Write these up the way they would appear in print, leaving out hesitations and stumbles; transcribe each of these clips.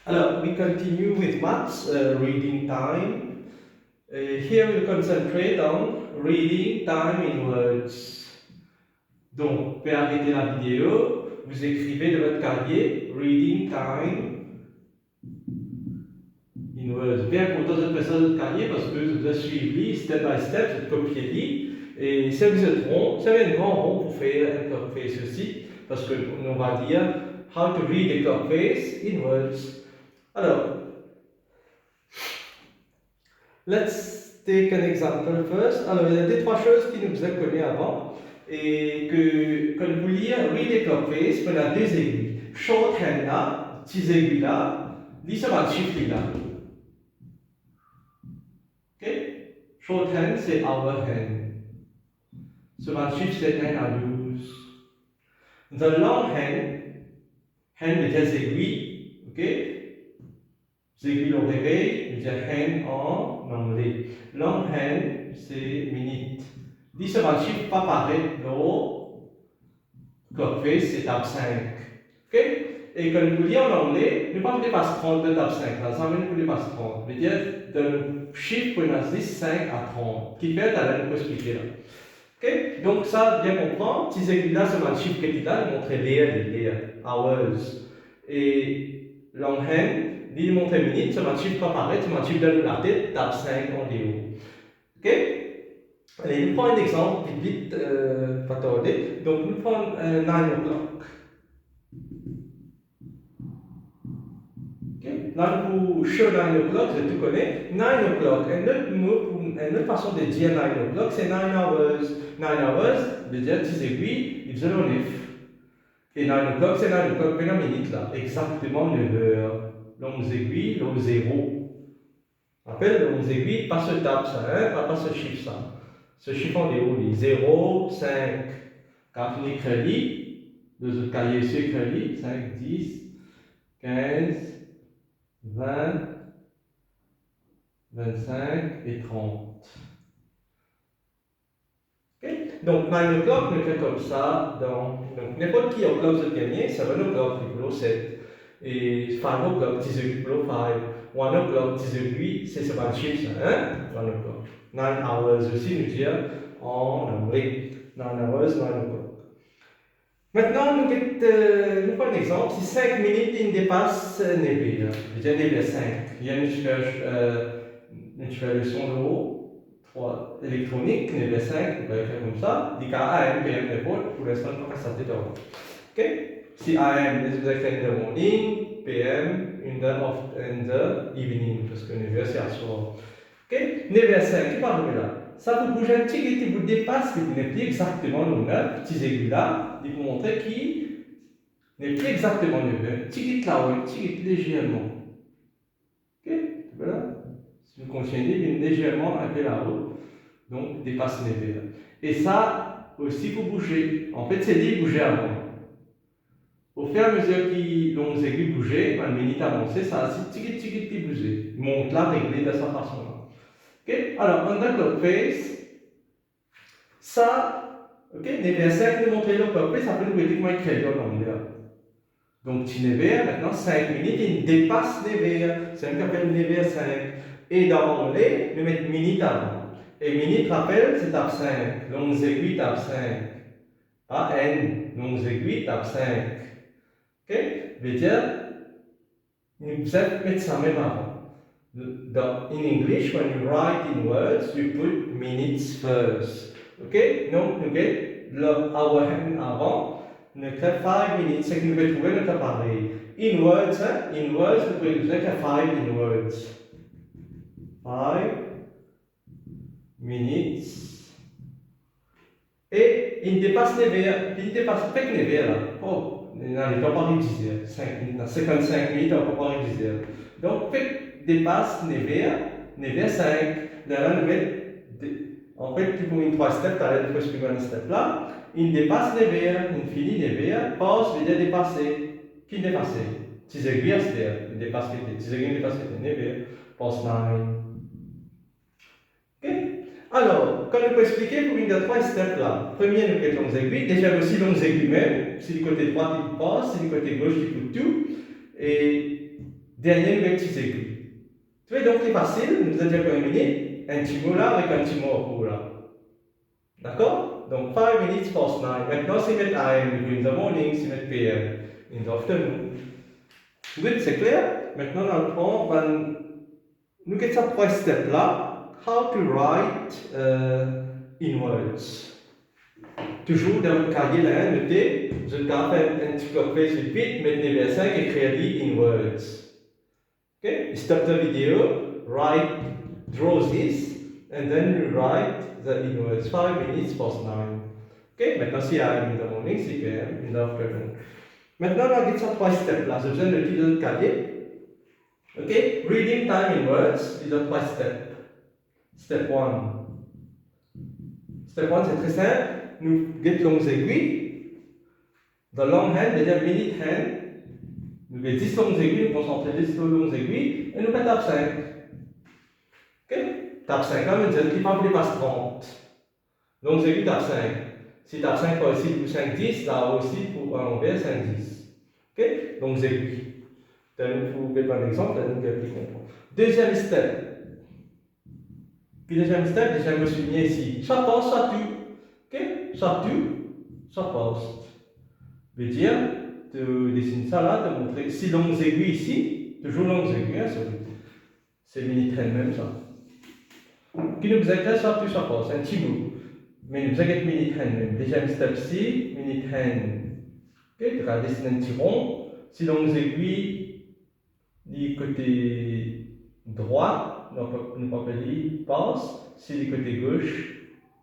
Alors, we continue with maths, reading time. Here we'll concentrate on reading time in words. Donc, vous pouvez arrêter la vidéo, vous écrivez de votre cahier reading time in words. Bien content de faire ça dans votre cahier parce que vous avez suivi step by step, vous copiez. Et si vous êtes rond, ça vient un grand rond pour faire un clock face aussi, parce qu'on va dire how to read a clock face in words. Alors, let's take an example first. Alors, il y a des trois choses qui nous ont connues avant et que quand vous lire read a clock face, on a deux aiguilles. Shorthand là, petits aiguilles là, this about shift là. Ok? Shorthand c'est our hand. So about shift c'est hand à loose. The long hand veut dire aiguilles, ok? Aiguilles au réveil, veut dire hand en anglais. Long hand c'est minute. This about shift pas pareil, no. Clock face c'est tab 5. Ok? Et quand vous lisez en anglais, ne pas dépasser 30 de tab 5. Là, ça veut dire dépasse 30. Veut dire de chiffre pour 5 à 30. Qui fait, t'as l'air de expliquer là. Ok? Donc ça, bien comprendre, ces aiguilles-là, c'est un chiffre qui est là, il montre les hours. Et longhand, il montre minute, c'est un chiffre pas pareil, c'est un chiffre de la tête, tab 5 en déo. Ok? Allez, nous prenons un exemple, vite, pas tarder. Donc, nous prenons 9 o'clock. Okay. Là, pour show 9 o'clock, je tout connais. 9 o'clock, une autre façon de dire 9 o'clock, c'est 9 hours. 9 hours, veut dire 10 aiguilles, il faisait le 9. Et 9 o'clock, c'est 9 o'clock, mais la minute là, exactement 9 heures. Longues aiguilles, longues zéros. Rappelle, longues aiguilles, pas ce tab ça, hein, pas ce chiffre ça. Ce chiffre en déo, 0, 5, 4 crédits, deux autres cahiers sur crédit, 5, 10, 15, 20, 25 et 30. Okay? Donc, 9 o'clock, on fait comme ça. Donc, n'importe qui o'clock vous gagnez, 7 o'clock, il 7. Et 5 o'clock, 10 o'clock, 5. 1 o'clock, 10 o'clock, c'est un chiffre, hein? 1 o'clock. 9 hours aussi, nous dire en anglais. 9 hours, 9 o'clock. Maintenant, nous prenons un exemple. Si 5 minutes, il dépasse 9 heures. Je veux dire 5. Il y a une leçon de haut, 3 électroniques, 9 5, on va faire comme ça. Dit AM, PM, pour l'instant, on va s'arrêter là. Ok? Si AM, vous allez faire in the morning, PM, in the evening, parce que 9 heures, c'est à soir. Ok? 9 5, qui parle de là? Ça vous bouge un petit peu, qui vous dépasse, qui n'est plus exactement le 9, petits aiguilles là, il vous montrer qui n'est plus exactement le 9, petit peu là, petit peu légèrement. Ok? Voilà. Si vous continuez, il est légèrement un peu là-haut, donc dépasse 9 heures. Et ça aussi, vous bougez. En fait, c'est dit bouger avant. Au fur et à mesure que longues aiguilles bouger, une minute avancée, ça a un petit peu bouger. Il monte là, réglé de cette façon-là. Okay? Alors, on a clock face. Ça, ok, les 5 nous montrer le clock face, ça peut nous aider comment écrire en anglais. Donc, petit nevers, maintenant 5 minutes, il dépasse nevers. C'est un qui appelle nevers 5. Et dans l'anglais, nous mettons minute avant. Et minute, rappelle, c'est tab 5. Longues aiguilles, tab 5. Pas N, longues aiguilles, tab 5. Ok? Veut dire, nous devons mettre ça même avant. In English, when you write in words, you put minutes first. Ok? Donc, nous mettons our hand avant. Nous mettons 5 minutes. C'est que nous devons trouver notre appareil. In words, nous pouvons dire 5 in words. 5 minutes. Et il dépasse les verres. Il dépasse pas que les verres là. Oh, il n'a pas révisé. 55 minutes, on ne peut pas réviser. Donc, dépasse nevers 5. Là, nous mettons, en fait, pour une 3 steps, tu as le suivant step là. Il dépasse nevers, il finit nevers, passe, veut dire dépasser. Qui dépasse? Tes aiguilles, c'est il dépasse, tes aiguilles dépassent nevers, passe 9. Ok? Alors, quand on peut expliquer pour une des 3 steps là, premier, nous mettons les aiguilles, déjà aussi longues aiguilles même, si du côté droit, il passe, si du côté gauche, il coûte tout. Et Dernier, le petit aiguille. Tu vois, donc c'est facile, nous avons déjà pour une minute, un petit mot là avec un petit mot au bout là. D'accord? Donc 5 minutes past 9. Maintenant, c'est mettre AM in the morning, c'est mettre PM in the afternoon. Good, c'est clair? Maintenant, dans le fond, nous avons ces trois steps là. How to write in words. Toujours dans le cahier là, notez, je vais faire un petit copier sur vite, mettre les 5 et créer in words. Okay? Stop the video, draw this, and then you write the in words 5 minutes past 9. Ok? Maintenant, si AM in the morning, c'est PM in the afternoon. Maintenant, on a ces trois steps là. J'ai besoin de petit de cahier. Ok? Reading time in words, these are 3 steps. Step 1. Step 1, c'est très simple. Nous get longues aiguilles. The long hand, c'est-à-dire minute hand. Nous get 10 longues aiguilles, nous concentrons 10 longues aiguilles, et nous mettons tape 5. Ok? Tape 5, là, nous qui pas plus passe 30. Longues aiguilles, tape 5. Si tape 5 fois ici pour 5, 10, là aussi pour enlever 5, 10. Ok? Longues aiguilles. Vous pouvez prendre un exemple, vous pouvez comprendre. Deuxième step. Puis deuxième step, déjà je me suis mis ici. Soit passe, soit tu. Ok? Soit tu, soit passe. Je veux dire, tu dessines ça là, te montrer. Si longues aiguilles ici, toujours longues aiguilles, hein, c'est mini train même ça. Qui nous faisait soit tu, soit passe, un petit bout. Mais nous faisait mini train même. Deuxième step ici, mini train. Ok? Tu vas dessiner un petit rond. Si longues aiguilles, du côté droit, nous pouvons dire passe, si du côté gauche,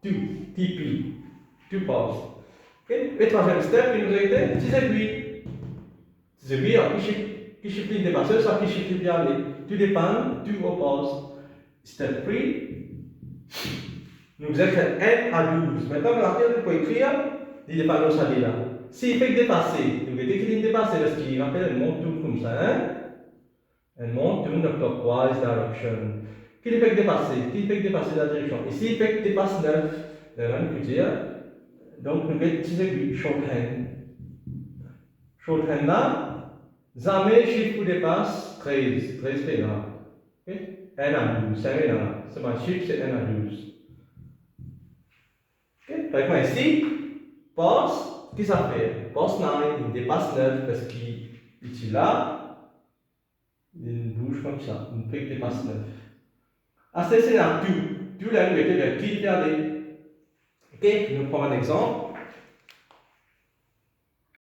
tu, tipi, tu passes. Okay? Et troisième step, il nous a été petites aiguilles. Petites aiguilles, qui chiffre dépasser, ça qui chiffre bien aller. Tu dépannes, tu repasses. Step 3, nous avons fait 1 à 12. Maintenant, nous pouvons écrire, il dépanne ça là. S'il fait dépasser, nous avons écrit dépasser parce qu'il rappelle un monte tout comme ça. Hein? And monte in the clockwise direction. Qu'il fait dépasser la direction. Ici, il fait dépasse 9. On peut dire. Donc, nous mettons petites aiguilles, shorthand. Shorthand là, jamais chiffre dépasse 13. 13 fait là. Ok? 1 à 12. C'est là. C'est ma chiffre, c'est 1 à 12. Ok? Avec moi ici, passe, qu'est-ce que ça fait? Passe 9, il dépasse 9 parce qu'il est là. Il bouge comme ça, une pique dépasse 9. Ah, c'est là, tu. Tu là, nous mettons le qui aller. Ok, nous prenons un exemple.